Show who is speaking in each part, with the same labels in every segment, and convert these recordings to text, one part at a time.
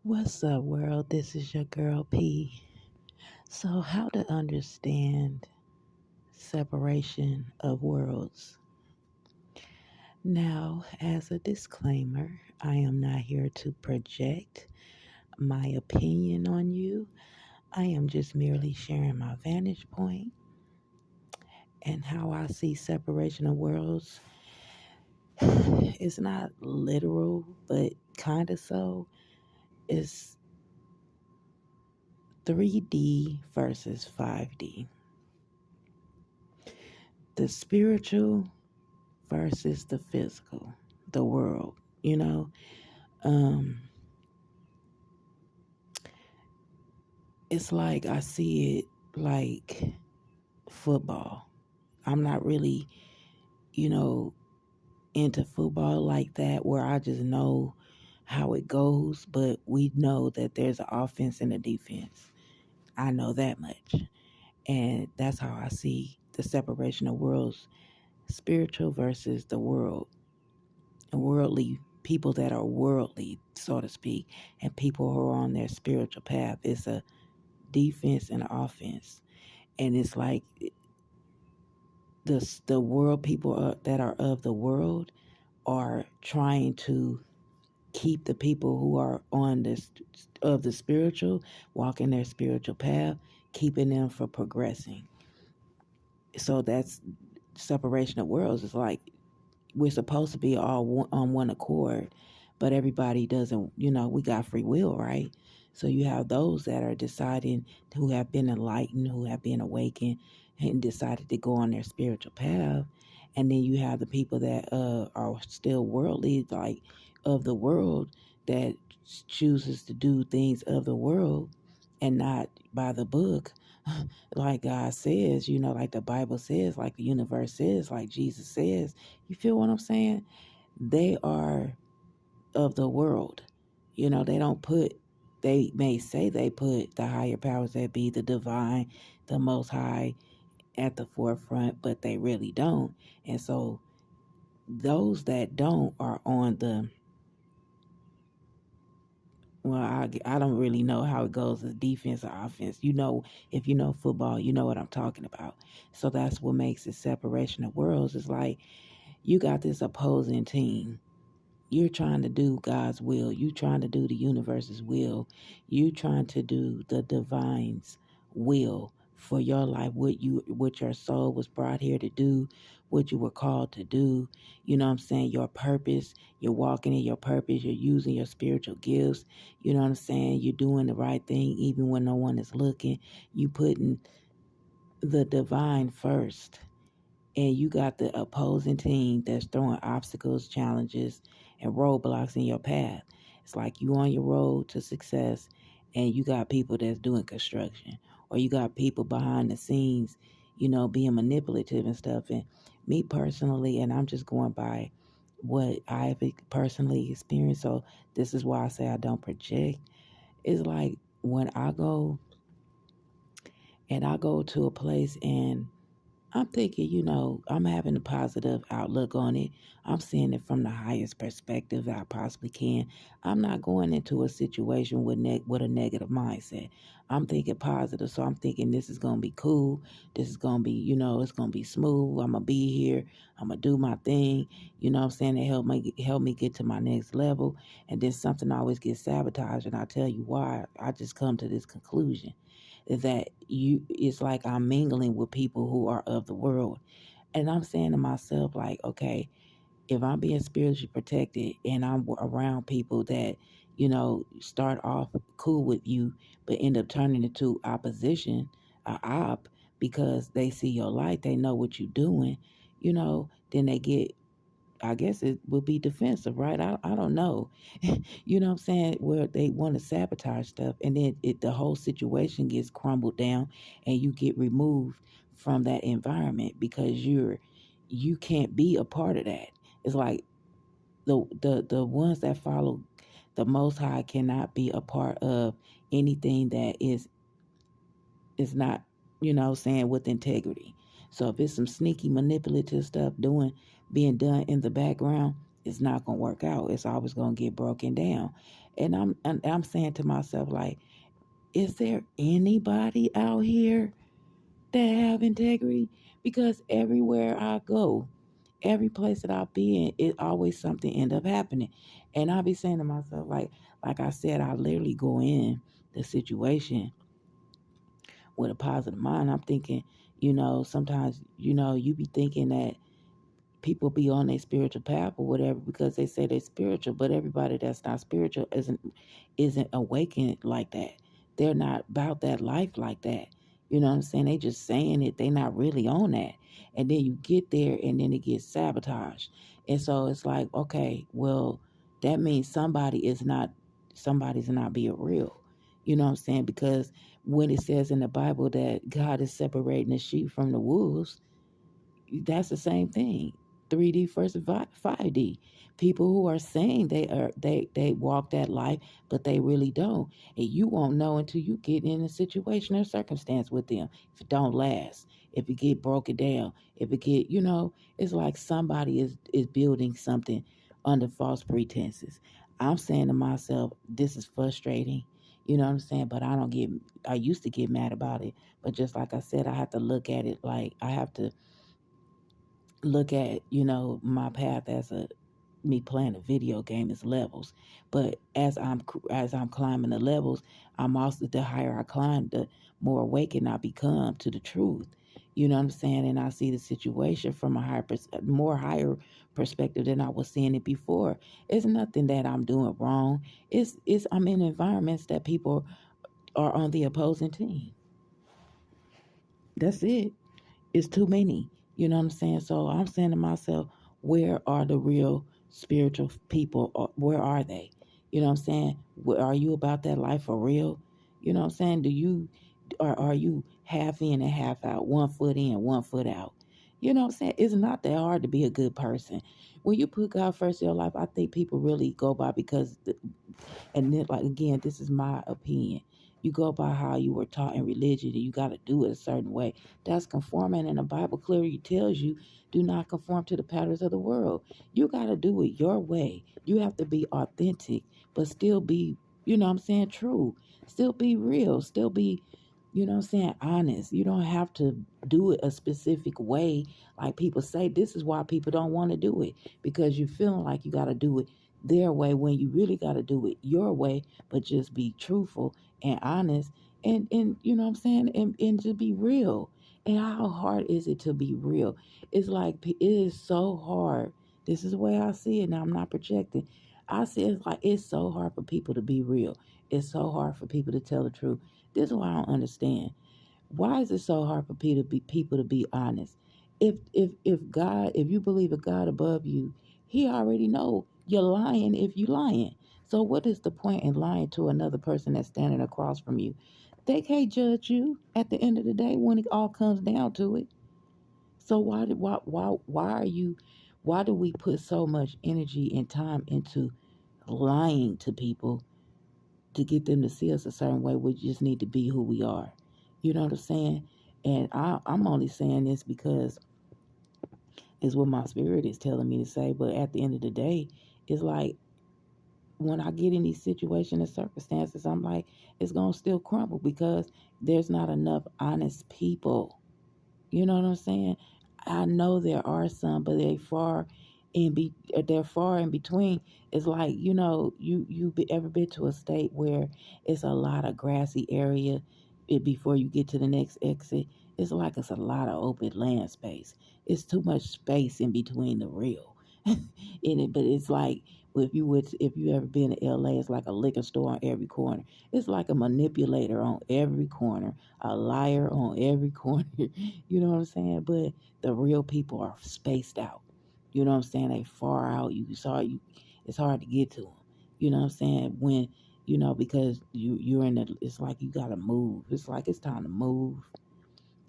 Speaker 1: What's up, world? This is your girl P. So, how to understand separation of worlds? Now, as a disclaimer, I am not here to project my opinion on you. I am just merely sharing my vantage point and how I see separation of worlds. It's not literal, but kind of so. It's 3D versus 5D. The spiritual versus the physical, the world, you know. Um, it's like I see it like football. I'm not really, you know, into football like that where I just know how it goes, but we know that there's an offense and a defense. I know that much. And that's how I see the separation of worlds, spiritual versus the world, and worldly people that are worldly, so to speak, and people who are on their spiritual path. It's a defense and an offense, and it's like the world people that are of the world are trying to keep the people who are on this of the spiritual, walking their spiritual path, keeping them from progressing. So that's separation of worlds. It's like we're supposed to be all on one accord, but everybody doesn't, we got free will, right? So you have those that are deciding, who have been enlightened, who have been awakened, and decided to go on their spiritual path. And then you have the people that are still worldly, like of the world, that chooses to do things of the world and not by the book, like God says, like the Bible says, like the universe says, like Jesus says. You feel what I'm saying? They are of the world. They don't put, they may say they put the higher powers that be, the divine, the most high at the forefront, but they really don't. And so those that don't are on the, well, I don't really know how it goes as defense or offense. If you know football, you know what I'm talking about. So that's what makes the separation of worlds. It's like you got this opposing team. You're trying to do God's will. You're trying to do the universe's will. You're trying to do the divine's will for your life, what your soul was brought here to do, what you were called to do. You know what I'm saying? Your purpose. You're walking in your purpose. You're using your spiritual gifts. You know what I'm saying? You're doing the right thing even when no one is looking. You putting the divine first, and you got the opposing team that's throwing obstacles, challenges, and roadblocks in your path. It's like you on your road to success, and you got people that's doing construction, or you got people behind the scenes, being manipulative and stuff. And me personally, and I'm just going by what I've personally experienced. So this is why I say I don't project. It's like when I go to a place and I'm thinking, I'm having a positive outlook on it. I'm seeing it from the highest perspective I possibly can. I'm not going into a situation with a negative mindset. I'm thinking positive, so I'm thinking this is gonna be cool. This is gonna be, it's gonna be smooth. I'm gonna be here. I'm gonna do my thing. You know what I'm saying? To help me get to my next level. And then something always gets sabotaged, and I tell you why. I just come to this conclusion that it's like I'm mingling with people who are of the world. And I'm saying to myself, like, okay, if I'm being spiritually protected and I'm around people that, start off cool with you, but end up turning into opposition, because they see your light, they know what you're doing, then they get, I guess it would be defensive, right? I don't know. You know what I'm saying? Where they want to sabotage stuff, and then the whole situation gets crumbled down, and you get removed from that environment because you can't be a part of that. It's like the ones that follow the Most High cannot be a part of anything that is not, saying with integrity. So if it's some sneaky manipulative stuff being done in the background, it's not gonna work out. It's always gonna get broken down. And I'm saying to myself, like, is there anybody out here that have integrity? Because everywhere I go, every place that I be in, it always something end up happening. And I be saying to myself, like I said, I literally go in the situation with a positive mind. I'm thinking, sometimes, you be thinking that people be on their spiritual path or whatever because they say they're spiritual, but everybody that's not spiritual isn't awakened like that. They're not about that life like that. You know what I'm saying? They just saying it. They not really on that. And then you get there and then it gets sabotaged. And so it's like, okay, well, that means somebody's not being real. You know what I'm saying? Because when it says in the Bible that God is separating the sheep from the wolves, that's the same thing. 3D versus 5D. People who are saying they walk that life, but they really don't, and you won't know until you get in a situation or circumstance with them. If it don't last, if it get broken down, if it get, it's like somebody is building something under false pretenses. I'm saying to myself, this is frustrating. You know what I'm saying? But I don't get. I used to get mad about it, but just like I said, I have to look at it like I have to look at my path as a me playing a video game as levels. But as I'm climbing the levels, I'm also, the higher I climb, the more awakened I become to the truth. You know what I'm saying? And I see the situation from a more higher perspective than I was seeing it before. It's nothing that I'm doing wrong. It's I'm in environments that people are on the opposing team. That's it. It's too many. You know what I'm saying? So I'm saying to myself, where are the real spiritual people? Where are they? You know what I'm saying? Are you about that life for real? You know what I'm saying? Are you half in and half out, 1 foot in, 1 foot out? You know what I'm saying? It's not that hard to be a good person. When you put God first in your life, I think people really go by because and then, like, again, this is my opinion. You go by how you were taught in religion, and you got to do it a certain way. That's conforming, and the Bible clearly tells you, do not conform to the patterns of the world. You got to do it your way. You have to be authentic, but still be, what I'm saying, true. Still be real. Still be, what I'm saying, honest. You don't have to do it a specific way. Like people say, this is why people don't want to do it, because you're feeling like you got to do it their way when you really got to do it your way, but just be truthful and honest, and you know what I'm saying, and just be real. And how hard is it to be real? It's like it is so hard. This is the way I see it. Now I'm not projecting. I see it's like it's so hard for people to be real. It's so hard for people to tell the truth. This is why I don't understand. Why is it so hard for people to be honest? If you believe a God above you, He already know you're lying if you lying. So what is the point in lying to another person that's standing across from you? They can't judge you at the end of the day when it all comes down to it. So why are you? Why do we put so much energy and time into lying to people to get them to see us a certain way? We just need to be who we are. You know what I'm saying? And I'm only saying this because it's what my spirit is telling me to say. But at the end of the day, it's like when I get in these situations and circumstances, I'm like, it's going to still crumble because there's not enough honest people. You know what I'm saying? I know there are some, but they're far in between. It's like, ever been to a state where it's a lot of grassy area before you get to the next exit? It's like it's a lot of open land space. It's too much space in between the real. In it, but it's like if you ever been to LA, it's like a liquor store on every corner. It's like a manipulator on every corner, a liar on every corner. You know what I'm saying? But the real people are spaced out. You know what I'm saying? They far out. It's hard to get to them. You know what I'm saying? When because you're in the. It's like you gotta move. It's like it's time to move.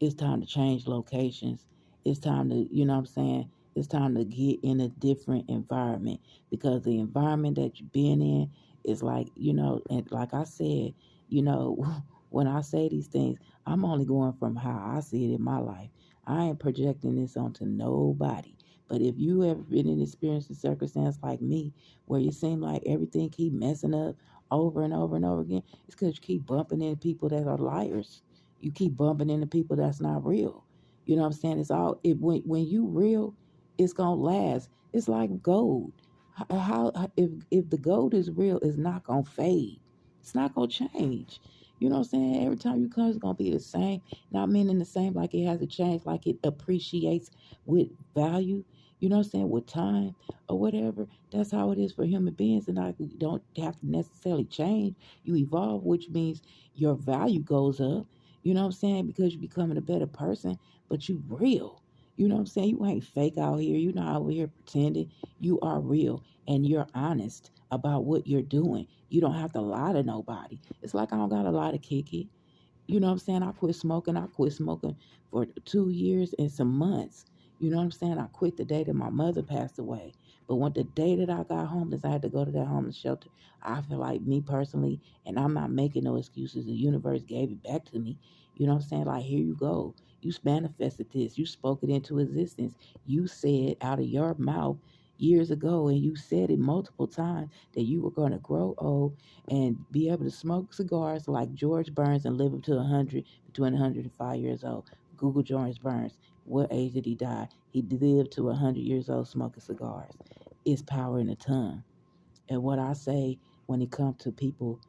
Speaker 1: It's time to change locations. It's time to, you know what I'm saying? It's time to get in a different environment because the environment that you've been in is like, and like I said, when I say these things, I'm only going from how I see it in my life. I ain't projecting this onto nobody. But if you ever been in experience a circumstance like me, where you seem like everything keep messing up over and over and over again? It's because you keep bumping into people that are liars. You keep bumping into people that's not real. You know what I'm saying? It's all it when you real, it's gonna last. It's like gold. If the gold is real, it's not gonna fade. It's not gonna change. You know what I'm saying? Every time you come, it's gonna be the same. Not meaning the same like it has to change, like it appreciates with value. You know what I'm saying? With time or whatever. That's how it is for human beings, and like you don't have to necessarily change. You evolve, which means your value goes up. You know what I'm saying? Because you're becoming a better person, but you real. You know what I'm saying? You ain't fake out here. You're not out here pretending. You are real and you're honest about what you're doing. You don't have to lie to nobody. It's like I don't got a lie to kick it. You know what I'm saying? I quit smoking. I quit smoking for 2 years and some months. You know what I'm saying? I quit the day that my mother passed away. But when the day that I got homeless, I had to go to that homeless shelter. I feel like me personally, and I'm not making no excuses. The universe gave it back to me. You know what I'm saying? Like, here you go. You manifested this. You spoke it into existence. You said out of your mouth years ago, and you said it multiple times that you were going to grow old and be able to smoke cigars like George Burns and live up to 100, between 105 years old. Google George Burns. What age did he die? He lived to 100 years old smoking cigars. It's power in the tongue. And what I say when it comes to people,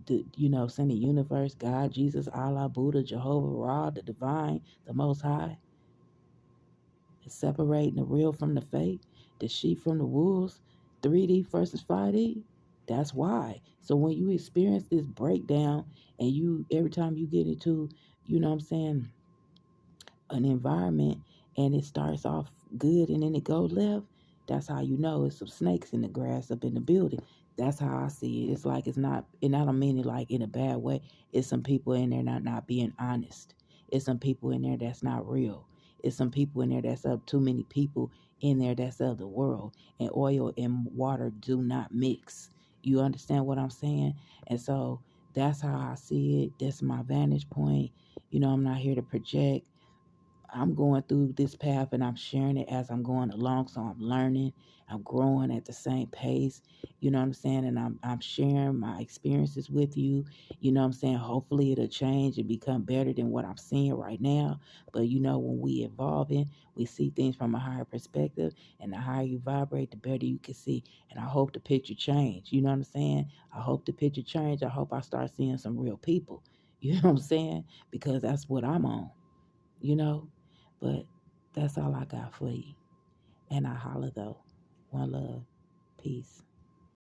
Speaker 1: saying the universe, God, Jesus, Allah, Buddha, Jehovah, Ra, the divine, the Most High, separating the real from the fake, the sheep from the wolves, 3D versus 5D. That's why. So when you experience this breakdown and you every time you get into, you know what I'm saying, an environment and it starts off good and then it goes left, that's how you know it's some snakes in the grass up in the building. That's how I see it. It's like it's not, and I don't mean it like in a bad way. It's some people in there not being honest. It's some people in there that's not real. It's some people in there that's up too many people in there that's of the world. And oil and water do not mix. You understand what I'm saying? And so that's how I see it. That's my vantage point. I'm not here to project. I'm going through this path and I'm sharing it as I'm going along. So I'm learning, I'm growing at the same pace. You know what I'm saying? And I'm sharing my experiences with you. You know what I'm saying? Hopefully it'll change and become better than what I'm seeing right now. But when we evolving, we see things from a higher perspective. And the higher you vibrate, the better you can see. And I hope the picture change. You know what I'm saying? I hope the picture change. I hope I start seeing some real people. You know what I'm saying? Because that's what I'm on, you know? But that's all I got for you. And I holla though. One love. Peace.